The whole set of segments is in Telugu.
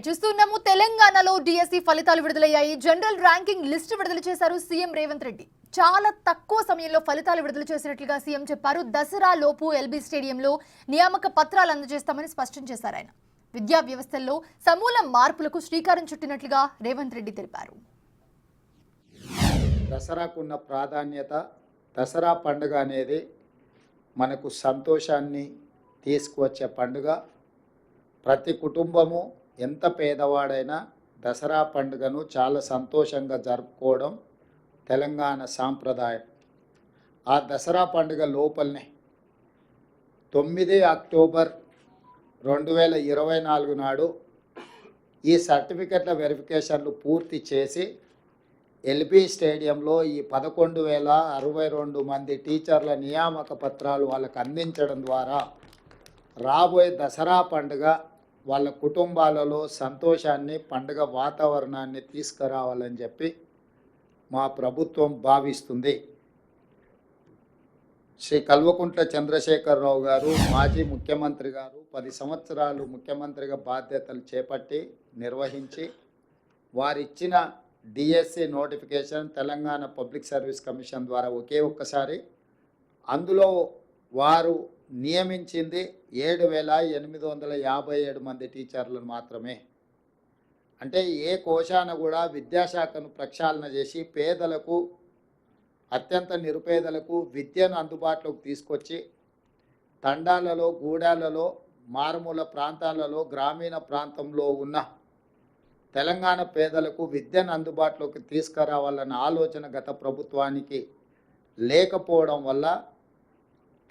చూస్తున్నాము తెలంగాణలో డిఎస్సి ఫలితాలు విడుదలయ్యాయి. జనరల్ ర్యాంకింగ్ లిస్ట్ విడుదల చేశారు సీఎం రేవంత్ రెడ్డి. చాలా తక్కువ సమయంలో ఫలితాలు విడుదల చేసినట్లుగా సీఎం చెప్పారు. దసరా లోపు ఎల్బీ స్టేడియంలో నియామక పత్రాలు అందజేస్తామని స్పష్టం చేశారు ఆయన. విద్యా వ్యవస్థల్లో సమూల మార్పులకు శ్రీకారం చుట్టినట్లుగా రేవంత్ రెడ్డి తెలిపారు. దసరాకున్న ప్రాధాన్యత, దసరా పండుగ అనేది మనకు సంతోషాన్ని తీసుకువచ్చే పండుగ. ప్రతి కుటుంబము ఎంత పేదవాడైనా దసరా పండుగను చాలా సంతోషంగా జరుపుకోవడం తెలంగాణ సాంప్రదాయం. ఆ దసరా పండుగ లోపలనే 9 అక్టోబర్ 2024 నాడు ఈ సర్టిఫికెట్ల వెరిఫికేషన్లు పూర్తి చేసి ఎల్బీ స్టేడియంలో ఈ 11,062 మంది టీచర్ల నియామక పత్రాలు వాళ్ళకు అందించడం ద్వారా రాబోయే దసరా పండుగ వాళ్ళ కుటుంబాలలో సంతోషాన్ని, పండుగ వాతావరణాన్ని తీసుకురావాలని చెప్పి మా ప్రభుత్వం భావిస్తుంది. శ్రీ కల్వకుంట్ల చంద్రశేఖరరావు గారు మాజీ ముఖ్యమంత్రి గారు 10 సంవత్సరాలు ముఖ్యమంత్రిగా బాధ్యతలు చేపట్టి నిర్వహించి వారిచ్చిన DSC notification Telangana public service commission ద్వారా ఒక్కసారి అందులో వారు నియమించింది 7,857 మంది టీచర్లను మాత్రమే. అంటే ఏ కోశాన కూడా విద్యాశాఖను ప్రక్షాళన చేసి పేదలకు, అత్యంత నిరుపేదలకు విద్యను అందుబాటులోకి తీసుకొచ్చి తండాలలో, గూడాలలో, మారుమూల ప్రాంతాలలో, గ్రామీణ ప్రాంతంలో ఉన్న తెలంగాణ పేదలకు విద్యను అందుబాటులోకి తీసుకురావాలన్న ఆలోచన గత ప్రభుత్వానికి లేకపోవడం వల్ల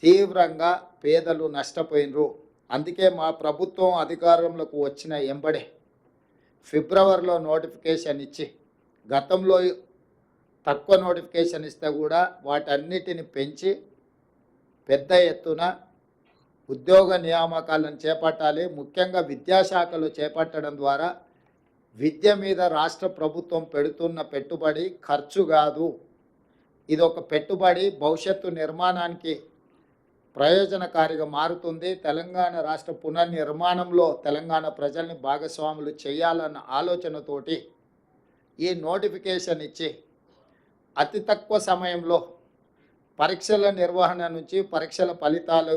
తీవ్రంగా పేదలు నష్టపోయినరు. అందుకే మా ప్రభుత్వం అధికారంలోకి వచ్చిన ఎంబడే ఫిబ్రవరిలో నోటిఫికేషన్ ఇచ్చి, గతంలో తక్కువ నోటిఫికేషన్ ఇస్తే కూడా వాటన్నిటిని పెంచి పెద్ద ఎత్తున ఉద్యోగ నియామకాలను చేపట్టాలి. ముఖ్యంగా విద్యాశాఖలో చేపట్టడం ద్వారా విద్య మీద రాష్ట్ర ప్రభుత్వం పెడుతున్న పెట్టుబడి ఖర్చు కాదు, ఇది ఒక పెట్టుబడి, భవిష్యత్తు నిర్మాణానికి ప్రయోజనకారిగా మారుతుంది. తెలంగాణ రాష్ట్ర పునర్నిర్మాణంలో తెలంగాణ ప్రజల్ని భాగస్వాములు చేయాలన్న ఆలోచనతోటి ఈ నోటిఫికేషన్ ఇచ్చి అతి తక్కువ సమయంలో పరీక్షల నిర్వహణ నుంచి పరీక్షల ఫలితాలు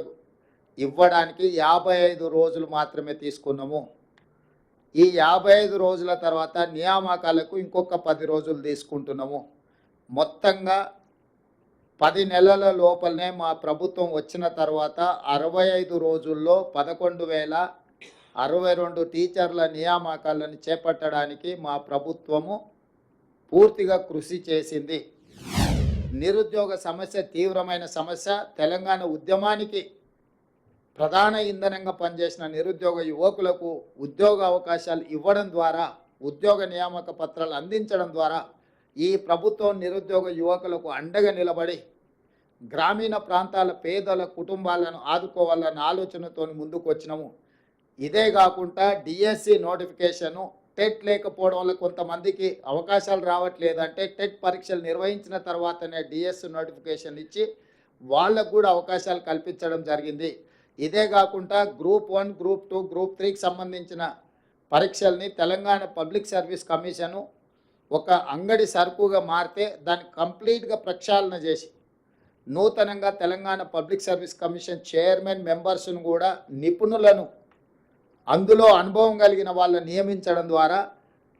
ఇవ్వడానికి 55 రోజులు మాత్రమే తీసుకున్నాము. ఈ 55 రోజుల తర్వాత నియామకాలకు ఇంకొక 10 రోజులు తీసుకుంటున్నాము. మొత్తంగా 10 నెలల లోపలనే మా ప్రభుత్వం వచ్చిన తర్వాత 65 రోజుల్లో 11,062 టీచర్ల నియామకాలను చేపట్టడానికి మా ప్రభుత్వము పూర్తిగా కృషి చేసింది. నిరుద్యోగ సమస్య తీవ్రమైన సమస్య. తెలంగాణ ఉద్యమానికి ప్రధాన ఇంధనంగా పనిచేసిన నిరుద్యోగ యువకులకు ఉద్యోగ అవకాశాలు ఇవ్వడం ద్వారా, ఉద్యోగ నియామక పత్రాలు అందించడం ద్వారా ఈ ప్రభుత్వం నిరుద్యోగ యువకులకు అండగా నిలబడి గ్రామీణ ప్రాంతాల పేదల కుటుంబాలను ఆదుకోవాలన్న ఆలోచనతో ముందుకు వచ్చినాము. ఇదే కాకుండా డిఎస్సి నోటిఫికేషను టెట్ లేకపోవడం వల్ల కొంతమందికి అవకాశాలు రావట్లేదంటే టెట్ పరీక్షలు నిర్వహించిన తర్వాతనే డిఎస్సి నోటిఫికేషన్ ఇచ్చి వాళ్ళకు కూడా అవకాశాలు కల్పించడం జరిగింది. ఇదే కాకుండా గ్రూప్ 1, గ్రూప్ 2, గ్రూప్ 3కి సంబంధించిన పరీక్షల్ని తెలంగాణ పబ్లిక్ సర్వీస్ కమిషను ఒక అంగడి సరుకుగా మారితే దాన్ని కంప్లీట్గా ప్రక్షాళన చేసి నూతనంగా Telangana public service commission chairman మెంబర్స్ను కూడా నిపుణులను, అందులో అనుభవం కలిగిన వాళ్ళని నియమించడం ద్వారా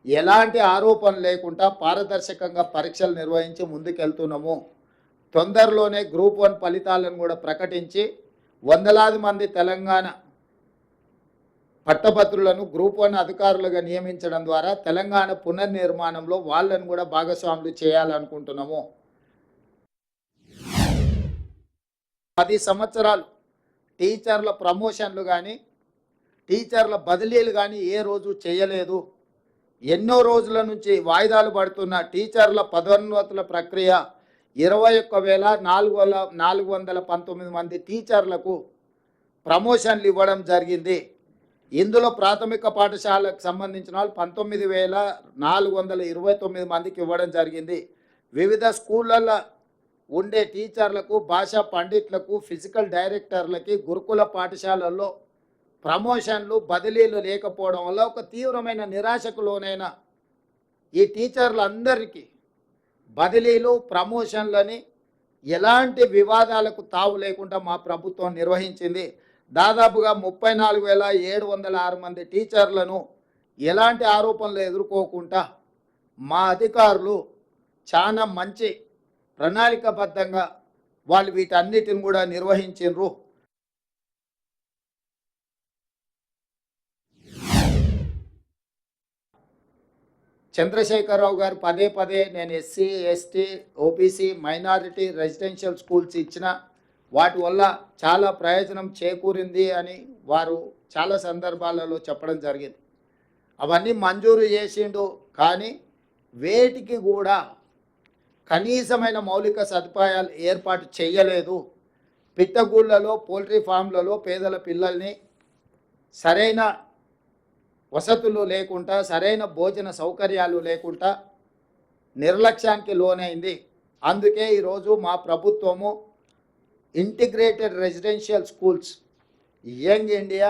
ఎలాంటి ఆరోపణ లేకుండా పారదర్శకంగా పరీక్షలు నిర్వహించి ముందుకెళ్తున్నాము. తొందరలోనే గ్రూప్ 1 ఫలితాలను కూడా ప్రకటించి వందలాది మంది తెలంగాణ పట్టభద్రులను గ్రూప్ 1 అధికారులుగా నియమించడం ద్వారా తెలంగాణ పునర్నిర్మాణంలో వాళ్ళను కూడా భాగస్వాములు చేయాలనుకుంటున్నాము. 10 సంవత్సరాలు టీచర్ల ప్రమోషన్లు కానీ, టీచర్ల బదిలీలు కానీ ఏ రోజు చేయలేదు. ఎన్నో రోజుల నుంచి వాయిదాలు పడుతున్న టీచర్ల పదోన్నతుల ప్రక్రియ 21,419 మంది టీచర్లకు ప్రమోషన్లు ఇవ్వడం జరిగింది. ఇందులో ప్రాథమిక పాఠశాలకు సంబంధించిన వాళ్ళు 19,429 మందికి ఇవ్వడం జరిగింది. వివిధ స్కూళ్ళల్లో ఉండే టీచర్లకు, భాషా పండిట్లకు, ఫిజికల్ డైరెక్టర్లకి, గురుకుల పాఠశాలల్లో ప్రమోషన్లు బదిలీలు లేకపోవడం వల్ల ఒక తీవ్రమైన నిరాశకు లోనైన ఈ టీచర్లందరికీ బదిలీలు ప్రమోషన్లని ఎలాంటి వివాదాలకు తావు లేకుండా మా ప్రభుత్వం నిర్వహించింది. దాదాపుగా 34,706 మంది టీచర్లను ఎలాంటి ఆరోపణలు ఎదుర్కోకుండా మా అధికారులు చాలా మంచి ప్రణాళికాబద్ధంగా వాళ్ళు వీటన్నిటిని కూడా నిర్వహించారు. చంద్రశేఖరరావు గారు పదే పదే నేను SC ST OBC minority residential schools ఇచ్చిన వాటి వల్ల చాలా ప్రయోజనం చేకూరింది అని వారు చాలా సందర్భాలలో చెప్పడం జరిగింది. అవన్నీ మంజూరు చేసిండు, కానీ వేటికి కూడా కనీసమైన మౌలిక సదుపాయాలు ఏర్పాటు చేయలేదు. పిట్టగూళ్ళలో పోల్ట్రీ ఫామ్లలో పేదల పిల్లల్ని సరైన వసతులు లేకుండా సరైన భోజన సౌకర్యాలు లేకుండా నిర్లక్ష్యానికి లోనైంది. అందుకే ఈరోజు మా ప్రభుత్వము integrated residential schools, young India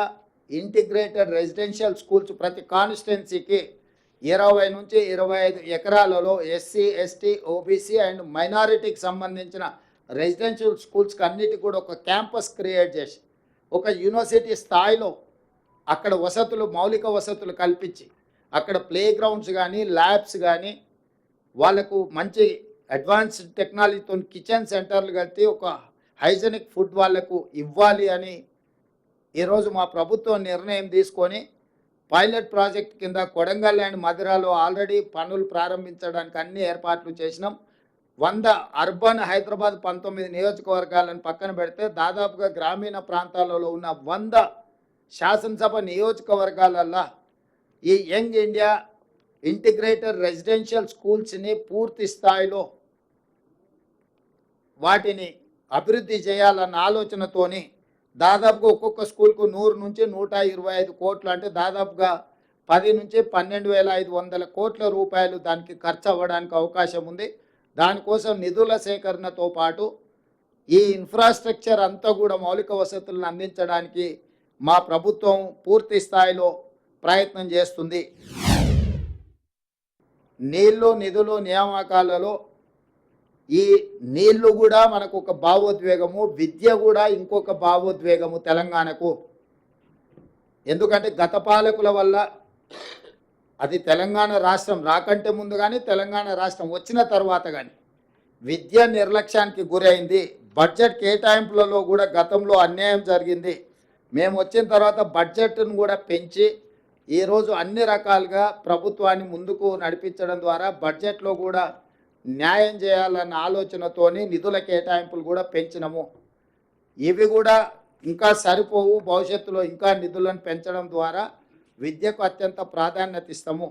integrated residential schools ప్రతి కాన్స్టిట్యున్సీకి 20 నుంచి 25 ఎకరాలలో ఎస్సీ ఎస్టీ ఓబీసీ అండ్ మైనారిటీకి సంబంధించిన రెసిడెన్షియల్ స్కూల్స్కి అన్నిటికీ కూడా ఒక క్యాంపస్ క్రియేట్ చేసి ఒక యూనివర్సిటీ స్థాయిలో అక్కడ వసతులు మౌలిక వసతులు కల్పించి అక్కడ ప్లే గ్రౌండ్స్ కానీ ల్యాబ్స్ కానీ వాళ్ళకు మంచి అడ్వాన్స్డ్ టెక్నాలజీతో కిచెన్ సెంటర్లు కట్టి ఒక హైజెనిక్ ఫుడ్ వాళ్ళకు ఇవ్వాలి అని ఈరోజు మా ప్రభుత్వం నిర్ణయం తీసుకొని పైలట్ ప్రాజెక్ట్ కింద కొడంగల్ అండ్ మధిరాలో ఆల్రెడీ పనులు ప్రారంభించడానికి అన్ని ఏర్పాట్లు చేసినాం. 100 అర్బన్ హైదరాబాద్ 19 నియోజకవర్గాలను పక్కన పెడితే దాదాపుగా గ్రామీణ ప్రాంతాలలో ఉన్న 100 శాసనసభ నియోజకవర్గాలల్లో ఈ యంగ్ ఇండియా ఇంటిగ్రేటెడ్ రెసిడెన్షియల్ స్కూల్స్ని పూర్తి స్థాయిలో వాటిని అభివృద్ధి చేయాలన్న ఆలోచనతోని దాదాపుగా ఒక్కొక్క స్కూల్కు 100 నుంచి 125 కోట్లు, అంటే దాదాపుగా 10 నుంచి 12,500 కోట్ల రూపాయలు దానికి ఖర్చు అవ్వడానికి అవకాశం ఉంది. దానికోసం నిధుల సేకరణతో పాటు ఈ ఇన్ఫ్రాస్ట్రక్చర్ అంతా కూడా మౌలిక వసతులను అందించడానికి మా ప్రభుత్వం పూర్తి స్థాయిలో ప్రయత్నం చేస్తుంది. నీళ్లు నిధులు నియామకాలలో ఈ నీళ్లు కూడా మనకు ఒక భావోద్వేగము, విద్య కూడా ఇంకొక భావోద్వేగము తెలంగాణకు. ఎందుకంటే గత పాలకుల వల్ల అది తెలంగాణ రాష్ట్రం రాకంటే ముందు కానీ తెలంగాణ రాష్ట్రం వచ్చిన తర్వాత కానీ విద్య నిర్లక్ష్యానికి గురైంది. బడ్జెట్ కేటాయింపులలో కూడా గతంలో అన్యాయం జరిగింది. మేము వచ్చిన తర్వాత బడ్జెట్ను కూడా పెంచి ఈరోజు అన్ని రకాలుగా ప్రభుత్వాన్ని ముందుకు నడిపించడం ద్వారా బడ్జెట్లో కూడా న్యాయం చేయాలన్న ఆలోచనతోని నిధుల కేటాయింపులు కూడా పెంచినాము. ఇవి కూడా ఇంకా సరిపోవు, భవిష్యత్తులో ఇంకా నిధులను పెంచడం ద్వారా విద్యకు అత్యంత ప్రాధాన్యత ఇస్తాము.